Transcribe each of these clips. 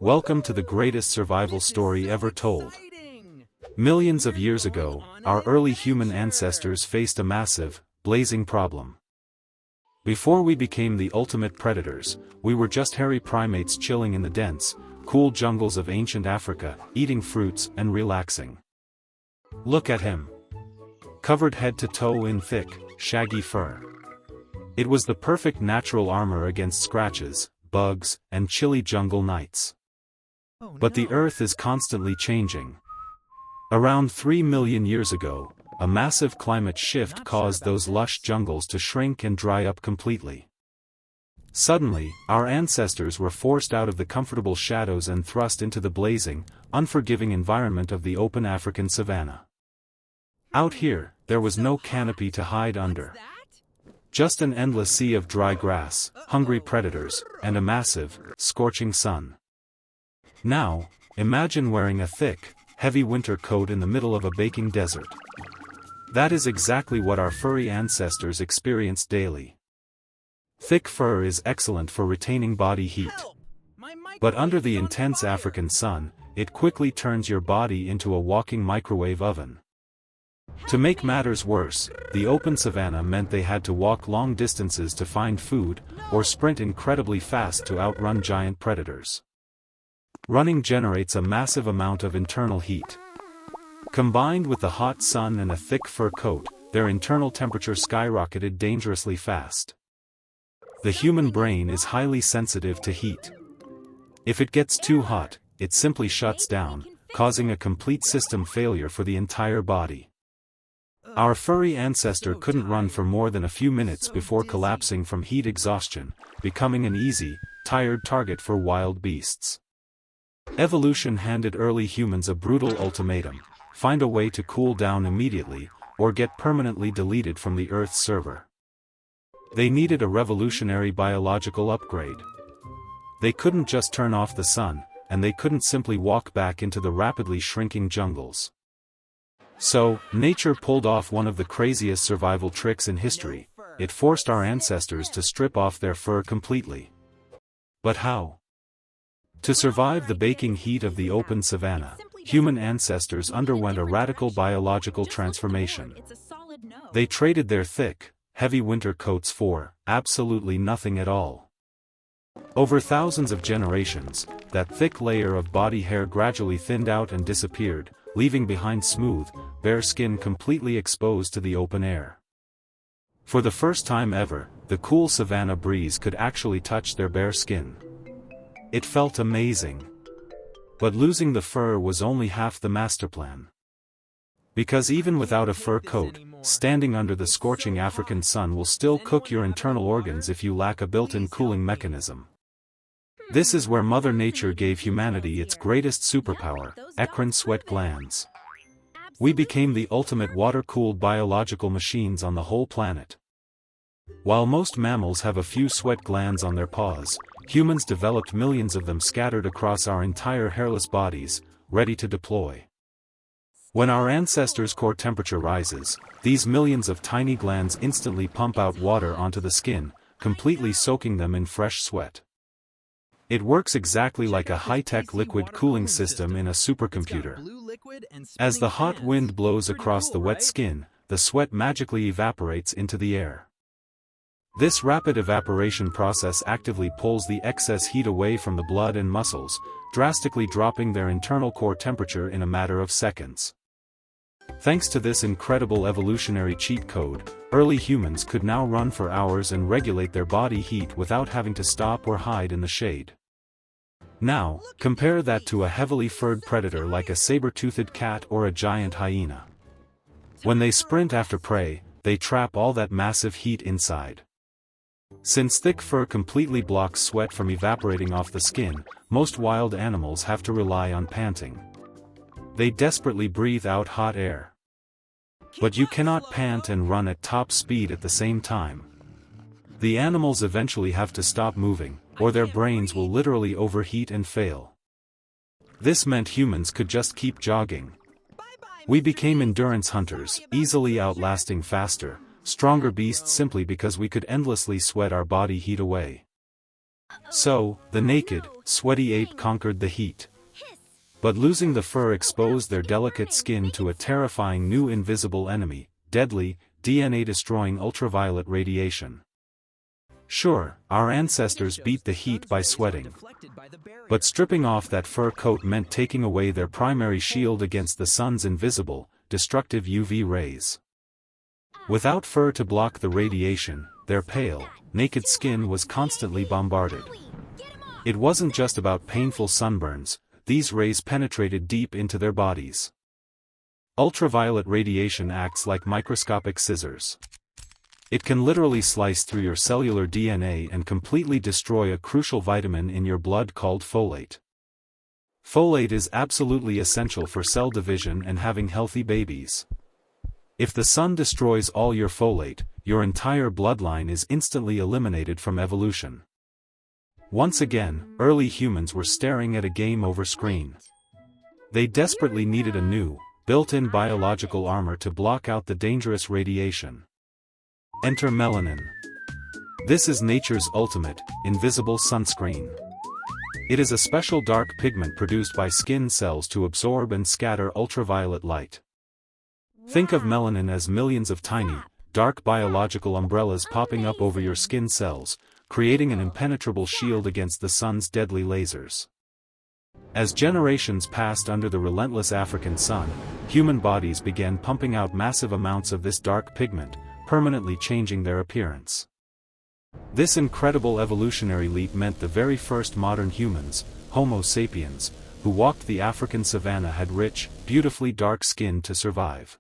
Welcome to the greatest survival story ever told. Millions of years ago, our early human ancestors faced a massive, blazing problem. Before we became the ultimate predators, we were just hairy primates chilling in the dense, cool jungles of ancient Africa, eating fruits and relaxing. Look at him. Covered head to toe in thick, shaggy fur. It was the perfect natural armor against scratches, bugs, and chilly jungle nights. But the Earth is constantly changing. Around 3 million years ago, a massive climate shift caused those lush jungles to shrink and dry up completely. Suddenly, our ancestors were forced out of the comfortable shadows and thrust into the blazing, unforgiving environment of the open African savanna. Out here, there was no canopy to hide under. Just an endless sea of dry grass, hungry predators, and a massive, scorching sun. Now, imagine wearing a thick, heavy winter coat in the middle of a baking desert. That is exactly what our furry ancestors experienced daily. Thick fur is excellent for retaining body heat. But under the intense African sun, it quickly turns your body into a walking microwave oven. To make matters worse, the open savanna meant they had to walk long distances to find food, or sprint incredibly fast to outrun giant predators. Running generates a massive amount of internal heat. Combined with the hot sun and a thick fur coat, their internal temperature skyrocketed dangerously fast. The human brain is highly sensitive to heat. If it gets too hot, it simply shuts down, causing a complete system failure for the entire body. Our furry ancestor couldn't run for more than a few minutes before collapsing from heat exhaustion, becoming an easy, tired target for wild beasts. Evolution handed early humans a brutal ultimatum: find a way to cool down immediately, or get permanently deleted from the Earth's server. They needed a revolutionary biological upgrade. They couldn't just turn off the sun, and they couldn't simply walk back into the rapidly shrinking jungles. So, nature pulled off one of the craziest survival tricks in history. It forced our ancestors to strip off their fur completely. But how? To survive the baking heat of the open savanna, human ancestors underwent a radical biological transformation. They traded their thick, heavy winter coats for absolutely nothing at all. Over thousands of generations, that thick layer of body hair gradually thinned out and disappeared, leaving behind smooth, bare skin completely exposed to the open air. For the first time ever, the cool savanna breeze could actually touch their bare skin. It felt amazing. But losing the fur was only half the master plan. Because even without a fur coat, standing under the scorching African sun will still cook your internal organs if you lack a built-in cooling mechanism. This is where Mother Nature gave humanity its greatest superpower: eccrine sweat glands. We became the ultimate water-cooled biological machines on the whole planet. While most mammals have a few sweat glands on their paws, humans developed millions of them scattered across our entire hairless bodies, ready to deploy. When our ancestors' core temperature rises, these millions of tiny glands instantly pump out water onto the skin, completely soaking them in fresh sweat. It works exactly like a high-tech liquid cooling system in a supercomputer. As the hot wind blows across the wet skin, the sweat magically evaporates into the air. This rapid evaporation process actively pulls the excess heat away from the blood and muscles, drastically dropping their internal core temperature in a matter of seconds. Thanks to this incredible evolutionary cheat code, early humans could now run for hours and regulate their body heat without having to stop or hide in the shade. Now, compare that to a heavily furred predator like a saber-toothed cat or a giant hyena. When they sprint after prey, they trap all that massive heat inside. Since thick fur completely blocks sweat from evaporating off the skin, most wild animals have to rely on panting. They desperately breathe out hot air. But you cannot pant and run at top speed at the same time. The animals eventually have to stop moving, or their brains will literally overheat and fail. This meant humans could just keep jogging. We became endurance hunters, easily outlasting faster, stronger beasts simply because we could endlessly sweat our body heat away. So, the naked, sweaty ape conquered the heat. But losing the fur exposed their delicate skin to a terrifying new invisible enemy, deadly, DNA-destroying ultraviolet radiation. Sure, our ancestors beat the heat by sweating. But stripping off that fur coat meant taking away their primary shield against the sun's invisible, destructive UV rays. Without fur to block the radiation, their pale, naked skin was constantly bombarded. It wasn't just about painful sunburns, these rays penetrated deep into their bodies. Ultraviolet radiation acts like microscopic scissors. It can literally slice through your cellular DNA and completely destroy a crucial vitamin in your blood called folate. Folate is absolutely essential for cell division and having healthy babies. If the sun destroys all your folate, your entire bloodline is instantly eliminated from evolution. Once again, early humans were staring at a game over screen. They desperately needed a new, built-in biological armor to block out the dangerous radiation. Enter melanin. This is nature's ultimate, invisible sunscreen. It is a special dark pigment produced by skin cells to absorb and scatter ultraviolet light. Think of melanin as millions of tiny, dark biological umbrellas popping up over your skin cells, creating an impenetrable shield against the sun's deadly lasers. As generations passed under the relentless African sun, human bodies began pumping out massive amounts of this dark pigment, permanently changing their appearance. This incredible evolutionary leap meant the very first modern humans, Homo sapiens, who walked the African savanna had rich, beautifully dark skin to survive.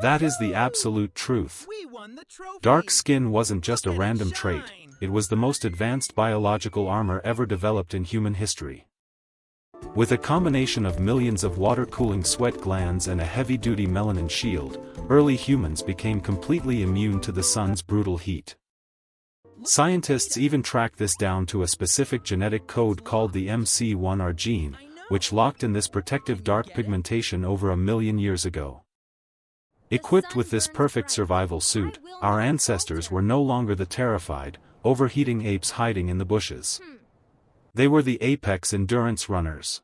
That is the absolute truth. Dark skin wasn't just a random trait, it was the most advanced biological armor ever developed in human history. With a combination of millions of water-cooling sweat glands and a heavy-duty melanin shield, early humans became completely immune to the sun's brutal heat. Scientists even tracked this down to a specific genetic code called the MC1R gene, which locked in this protective dark pigmentation over 1 million years ago. Equipped with this perfect survival suit, our ancestors were no longer the terrified, overheating apes hiding in the bushes. They were the apex endurance runners.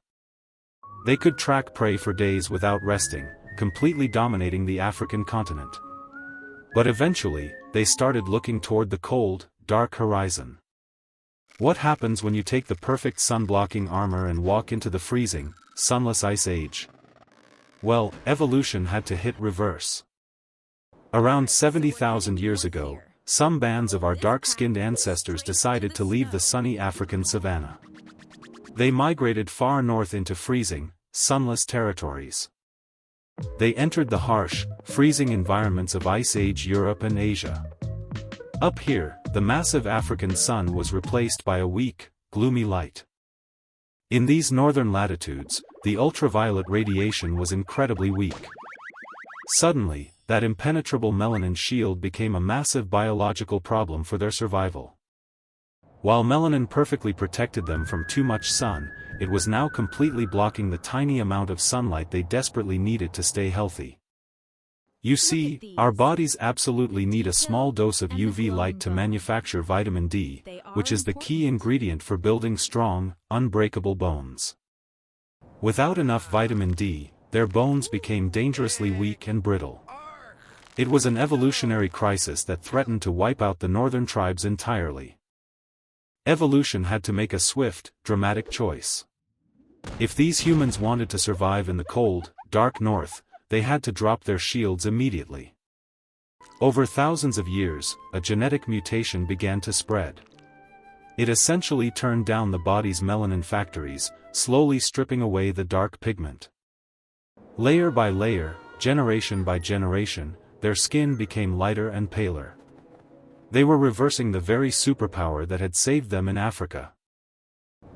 They could track prey for days without resting, completely dominating the African continent. But eventually, they started looking toward the cold, dark horizon. What happens when you take the perfect sun-blocking armor and walk into the freezing, sunless ice age? Well, evolution had to hit reverse. Around 70,000 years ago, some bands of our dark-skinned ancestors decided to leave the sunny African savanna. They migrated far north into freezing, sunless territories. They entered the harsh, freezing environments of Ice Age Europe and Asia. Up here, the massive African sun was replaced by a weak, gloomy light. In these northern latitudes, the ultraviolet radiation was incredibly weak. Suddenly, that impenetrable melanin shield became a massive biological problem for their survival. While melanin perfectly protected them from too much sun, it was now completely blocking the tiny amount of sunlight they desperately needed to stay healthy. You see, our bodies absolutely need a small dose of UV light to manufacture vitamin D, which is the key ingredient for building strong, unbreakable bones. Without enough vitamin D, their bones became dangerously weak and brittle. It was an evolutionary crisis that threatened to wipe out the northern tribes entirely. Evolution had to make a swift, dramatic choice. If these humans wanted to survive in the cold, dark north, they had to drop their shields immediately. Over thousands of years, a genetic mutation began to spread. It essentially turned down the body's melanin factories, slowly stripping away the dark pigment. Layer by layer, generation by generation, their skin became lighter and paler. They were reversing the very superpower that had saved them in Africa.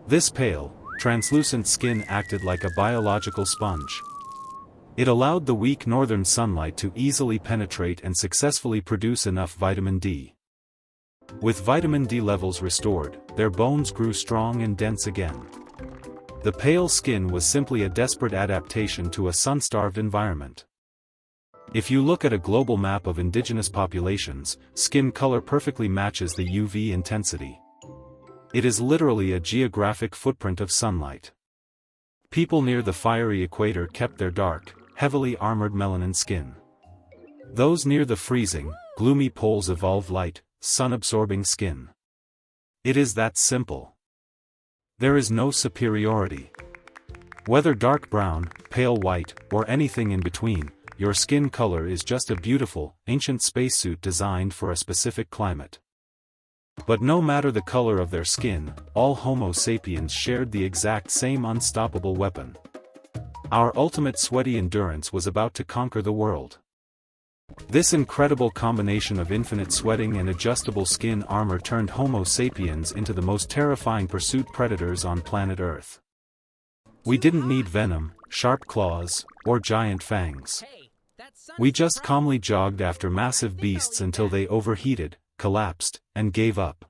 This pale, translucent skin acted like a biological sponge. It allowed the weak northern sunlight to easily penetrate and successfully produce enough vitamin D. With vitamin D levels restored, their bones grew strong and dense again. The pale skin was simply a desperate adaptation to a sun-starved environment. If you look at a global map of indigenous populations, skin color perfectly matches the UV intensity. It is literally a geographic footprint of sunlight. People near the fiery equator kept their dark, heavily armored melanin skin. Those near the freezing, gloomy poles evolved light, sun-absorbing skin. It is that simple. There is no superiority. Whether dark brown, pale white, or anything in between, your skin color is just a beautiful, ancient spacesuit designed for a specific climate. But no matter the color of their skin, all Homo sapiens shared the exact same unstoppable weapon. Our ultimate sweaty endurance was about to conquer the world. This incredible combination of infinite sweating and adjustable skin armor turned Homo sapiens into the most terrifying pursuit predators on planet Earth. We didn't need venom, sharp claws, or giant fangs. We just calmly jogged after massive beasts until they overheated, collapsed, and gave up.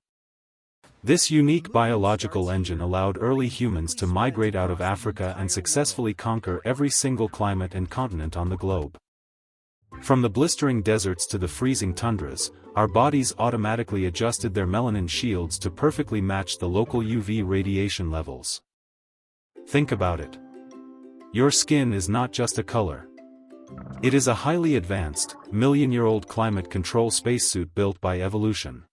This unique biological engine allowed early humans to migrate out of Africa and successfully conquer every single climate and continent on the globe. From the blistering deserts to the freezing tundras, our bodies automatically adjusted their melanin shields to perfectly match the local UV radiation levels. Think about it. Your skin is not just a color. It is a highly advanced, million-year-old climate control spacesuit built by evolution.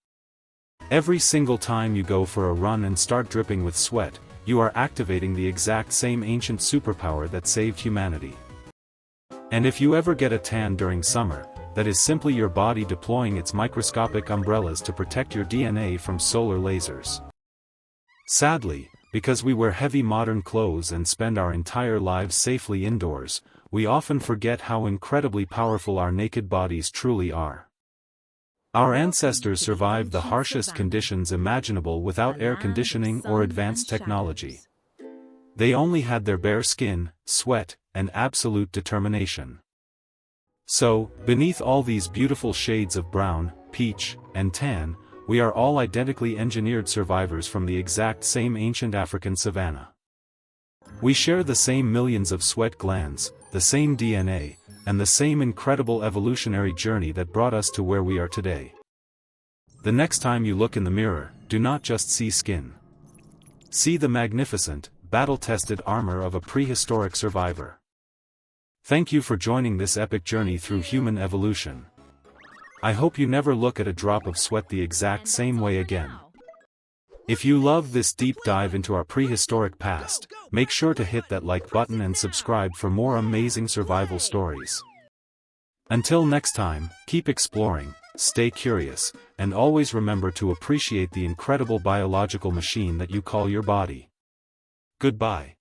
Every single time you go for a run and start dripping with sweat, you are activating the exact same ancient superpower that saved humanity. And if you ever get a tan during summer, that is simply your body deploying its microscopic umbrellas to protect your DNA from solar lasers. Sadly, because we wear heavy modern clothes and spend our entire lives safely indoors, we often forget how incredibly powerful our naked bodies truly are. Our ancestors survived the harshest conditions imaginable without air conditioning or advanced technology. They only had their bare skin, sweat, and absolute determination. So, beneath all these beautiful shades of brown, peach, and tan, we are all identically engineered survivors from the exact same ancient African savanna. We share the same millions of sweat glands, the same DNA, and the same incredible evolutionary journey that brought us to where we are today. The next time you look in the mirror, do not just see skin. See the magnificent, battle-tested armor of a prehistoric survivor. Thank you for joining this epic journey through human evolution. I hope you never look at a drop of sweat the exact same way again. If you love this deep dive into our prehistoric past, make sure to hit that like button and subscribe for more amazing survival stories. Until next time, keep exploring, stay curious, and always remember to appreciate the incredible biological machine that you call your body. Goodbye.